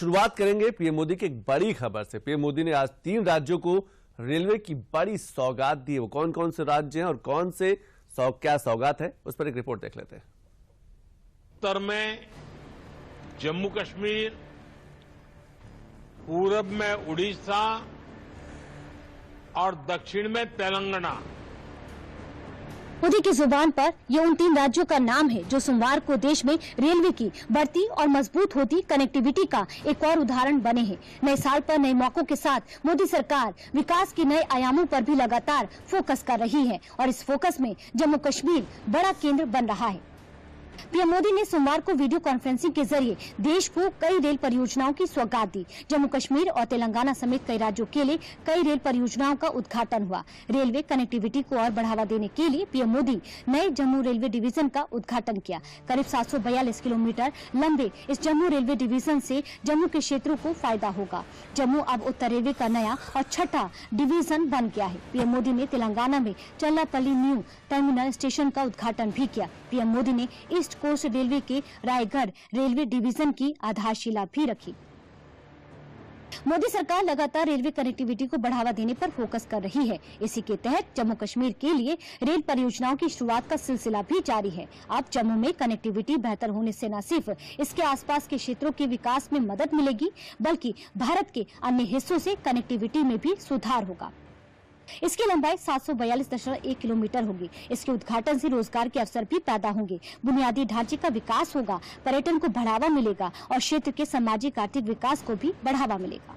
शुरुआत करेंगे पीएम मोदी की एक बड़ी खबर से। पीएम मोदी ने आज 3 राज्यों को रेलवे की बड़ी सौगात दी है। वो कौन कौन से राज्य हैं और कौन से क्या सौगात है, उस पर एक रिपोर्ट देख लेते हैं। उत्तर में जम्मू कश्मीर, पूरब में उड़ीसा और दक्षिण में तेलंगाना। मोदी की जुबान पर ये उन 3 राज्यों का नाम है जो सोमवार को देश में रेलवे की बढ़ती और मजबूत होती कनेक्टिविटी का एक और उदाहरण बने हैं। नए साल पर नए मौकों के साथ मोदी सरकार विकास के नए आयामों पर भी लगातार फोकस कर रही है और इस फोकस में जम्मू कश्मीर बड़ा केंद्र बन रहा है। पीएम मोदी ने सोमवार को वीडियो कॉन्फ्रेंसिंग के जरिए देश को कई रेल परियोजनाओं की सौगात दी। जम्मू कश्मीर और तेलंगाना समेत कई राज्यों के लिए कई रेल परियोजनाओं का उद्घाटन हुआ। रेलवे कनेक्टिविटी को और बढ़ावा देने के लिए पीएम मोदी नए जम्मू रेलवे डिवीजन का उद्घाटन किया। करीब 742 किलोमीटर लंबे इस जम्मू रेलवे डिवीजन से जम्मू के क्षेत्रों को फायदा होगा। जम्मू अब उत्तर रेलवे का नया और छठा डिवीजन बन गया है। पीएम मोदी ने तेलंगाना में चल्लापल्ली न्यू टर्मिनल स्टेशन का उद्घाटन भी किया। पीएम मोदी ने ईस्ट कोस्ट रेलवे के रायगढ़ रेलवे डिवीजन की आधारशिला भी रखी। मोदी सरकार लगातार रेलवे कनेक्टिविटी को बढ़ावा देने पर फोकस कर रही है। इसी के तहत जम्मू कश्मीर के लिए रेल परियोजनाओं की शुरुआत का सिलसिला भी जारी है। अब जम्मू में कनेक्टिविटी बेहतर होने से न सिर्फ इसके आसपास के क्षेत्रों के विकास में मदद मिलेगी, बल्कि भारत के अन्य हिस्सों से कनेक्टिविटी में भी सुधार होगा। इसकी लंबाई 742.1 किलोमीटर होगी। इसके उद्घाटन से रोजगार के अवसर भी पैदा होंगे, बुनियादी ढांचे का विकास होगा, पर्यटन को बढ़ावा मिलेगा और क्षेत्र के सामाजिक आर्थिक विकास को भी बढ़ावा मिलेगा।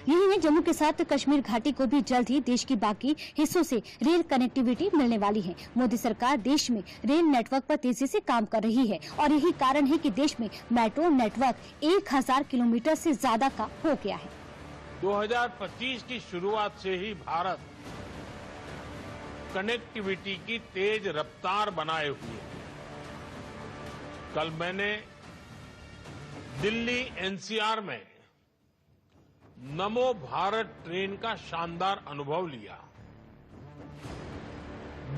यही नहीं, जम्मू के साथ कश्मीर घाटी को भी जल्द ही देश की बाकी हिस्सों से रेल कनेक्टिविटी मिलने वाली है। मोदी सरकार देश में रेल नेटवर्क पर तेजी से काम कर रही है और यही कारण है कि देश में मेट्रो नेटवर्क 1000 किलोमीटर से ज्यादा का हो गया है। 2025 की शुरुआत से ही भारत कनेक्टिविटी की तेज रफ्तार बनाए हुए है। कल मैंने दिल्ली एनसीआर में नमो भारत ट्रेन का शानदार अनुभव लिया।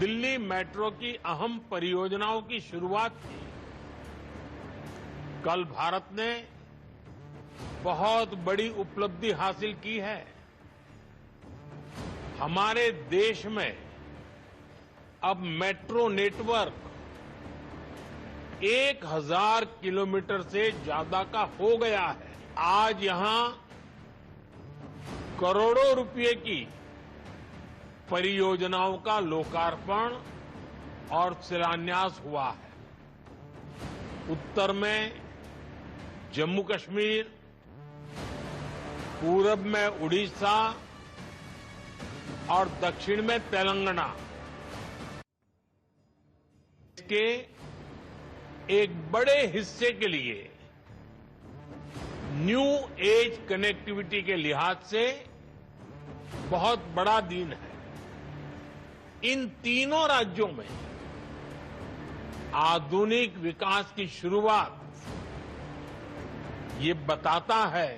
दिल्ली मेट्रो की अहम परियोजनाओं की शुरुआत की। कल भारत ने बहुत बड़ी उपलब्धि हासिल की है। हमारे देश में अब मेट्रो नेटवर्क 1000 किलोमीटर से ज्यादा का हो गया है। आज यहां करोड़ों रुपए की परियोजनाओं का लोकार्पण और शिलान्यास हुआ है। उत्तर में जम्मू कश्मीर, पूरब में उड़ीसा और दक्षिण में तेलंगाना के एक बड़े हिस्से के लिए न्यू एज कनेक्टिविटी के लिहाज से बहुत बड़ा दिन है। इन तीनों राज्यों में आधुनिक विकास की शुरुआत ये बताता है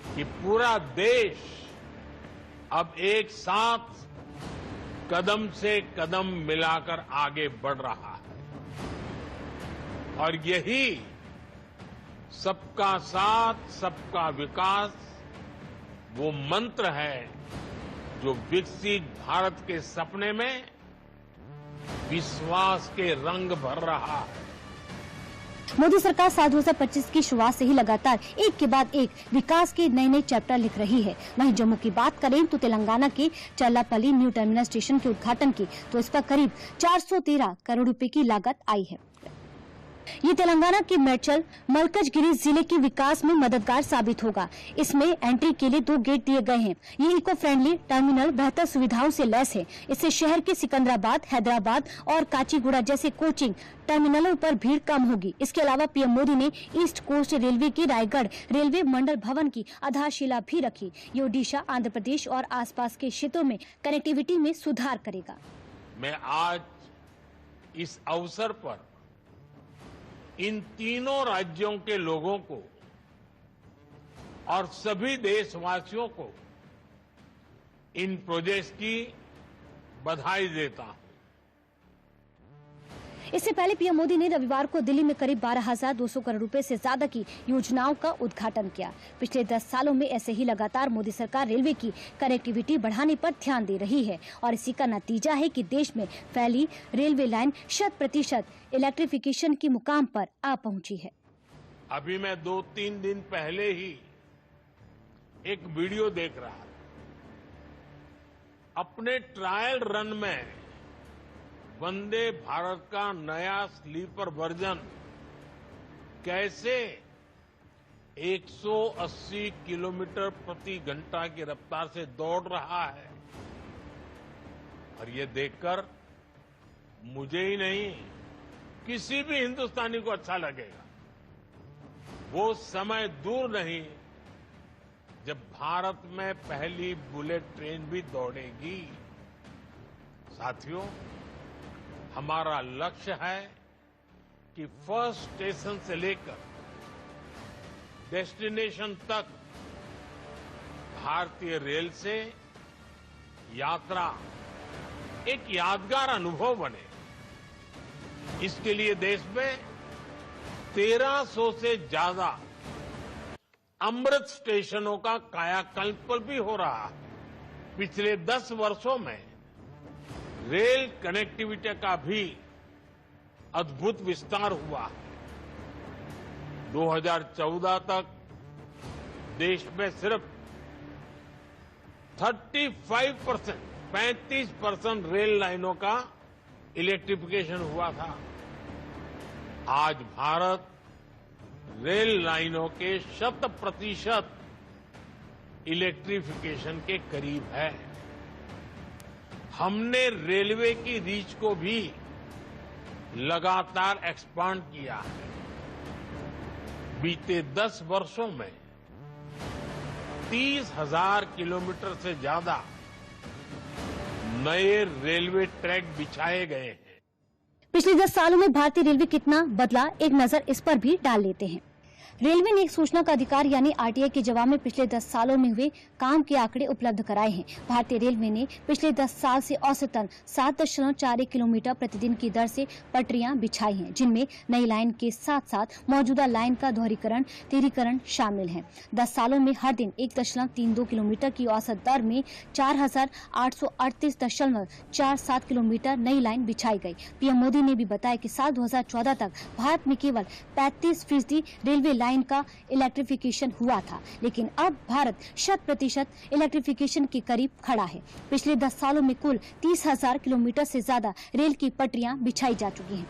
कि पूरा देश अब एक साथ कदम से कदम मिलाकर आगे बढ़ रहा है और यही सबका साथ सबका विकास वो मंत्र है जो विकसित भारत के सपने में विश्वास के रंग भर रहा है। मोदी सरकार साल 2025 की शुरुआत से ही लगातार एक के बाद एक विकास के नए नए चैप्टर लिख रही है। वहीं जम्मू की बात करें तो तेलंगाना के चल्लापल्ली न्यू टर्मिनल स्टेशन के उद्घाटन की तो इस पर करीब 413 करोड़ रुपए की लागत आई है। ये तेलंगाना के मेडचल मलकजगिरी जिले के विकास में मददगार साबित होगा। इसमें एंट्री के लिए 2 गेट दिए गए हैं। ये इको फ्रेंडली टर्मिनल बेहतर सुविधाओं से लैस है। इससे शहर के सिकंदराबाद, हैदराबाद और काचीगुड़ा जैसे कोचिंग टर्मिनलों पर भीड़ कम होगी। इसके अलावा पीएम मोदी ने ईस्ट कोस्ट रेलवे के रायगढ़ रेलवे मंडल भवन की आधारशिला भी रखी। ये ओडिशा, आंध्र प्रदेश और आसपास के क्षेत्रों में कनेक्टिविटी में सुधार करेगा। मैं आज इस अवसर पर इन तीनों राज्यों के लोगों को और सभी देशवासियों को इन प्रोजेक्ट्स की बधाई देता हूं। इससे पहले पीएम मोदी ने रविवार को दिल्ली में करीब 12,200 करोड़ रुपए से ज्यादा की योजनाओं का उद्घाटन किया। पिछले 10 सालों में ऐसे ही लगातार मोदी सरकार रेलवे की कनेक्टिविटी बढ़ाने पर ध्यान दे रही है और इसी का नतीजा है कि देश में फैली रेलवे लाइन 100% इलेक्ट्रिफिकेशन की मुकाम पर आ पहुंची है। अभी मैं 2-3 दिन पहले ही एक वीडियो देख रहा था। अपने ट्रायल रन में वंदे भारत का नया स्लीपर वर्जन कैसे 180 किलोमीटर प्रति घंटा की रफ्तार से दौड़ रहा है, और ये देखकर मुझे ही नहीं किसी भी हिंदुस्तानी को अच्छा लगेगा। वो समय दूर नहीं जब भारत में पहली बुलेट ट्रेन भी दौड़ेगी। साथियों, हमारा लक्ष्य है कि फर्स्ट स्टेशन से लेकर डेस्टिनेशन तक भारतीय रेल से यात्रा एक यादगार अनुभव बने। इसके लिए देश में 1300 से ज्यादा अमृत स्टेशनों का कायाकल्प भी हो रहा है। पिछले 10 वर्षों में रेल कनेक्टिविटी का भी अद्भुत विस्तार हुआ है। 2014 तक देश में सिर्फ 35% रेल लाइनों का इलेक्ट्रिफिकेशन हुआ था। आज भारत रेल लाइनों के 100% इलेक्ट्रिफिकेशन के करीब है। हमने रेलवे की रीच को भी लगातार एक्सपांड किया है। बीते 10 वर्षों में 30,000 किलोमीटर से ज्यादा नए रेलवे ट्रैक बिछाए गए हैं। पिछले 10 सालों में भारतीय रेलवे कितना बदला, एक नजर इस पर भी डाल लेते हैं। रेलवे ने एक सूचना का अधिकार यानी आरटीआई के जवाब में पिछले 10 सालों में हुए काम के आंकड़े उपलब्ध कराए हैं। भारतीय रेलवे ने पिछले 10 साल से औसतन 7.41 किलोमीटर प्रतिदिन की दर से पटरियां बिछाई हैं, जिनमें नई लाइन के साथ साथ मौजूदा लाइन का दोहरीकरण, तिहरीकरण शामिल है। 10 सालों में हर दिन 1.32 किलोमीटर की औसत दर में 4,838.47 किलोमीटर नई लाइन बिछाई गई। पीएम मोदी ने भी बताया कि साल 2014 तक भारत में केवल 35% रेलवे लाइन का इलेक्ट्रिफिकेशन हुआ था, लेकिन अब भारत 100% इलेक्ट्रिफिकेशन के करीब खड़ा है। पिछले 10 सालों में कुल 30,000 किलोमीटर से ज्यादा रेल की पटरियां बिछाई जा चुकी हैं।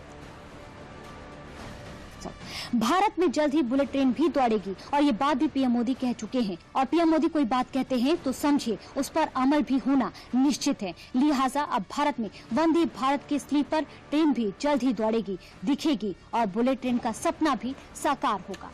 भारत में जल्द ही बुलेट ट्रेन भी दौड़ेगी और ये बात भी पीएम मोदी कह चुके हैं, और पीएम मोदी कोई बात कहते हैं तो समझिए उस पर अमल भी होना निश्चित है। लिहाजा अब भारत में वंदे भारत की स्लीपर ट्रेन भी जल्द ही दौड़ेगी, दिखेगी और बुलेट ट्रेन का सपना भी साकार होगा।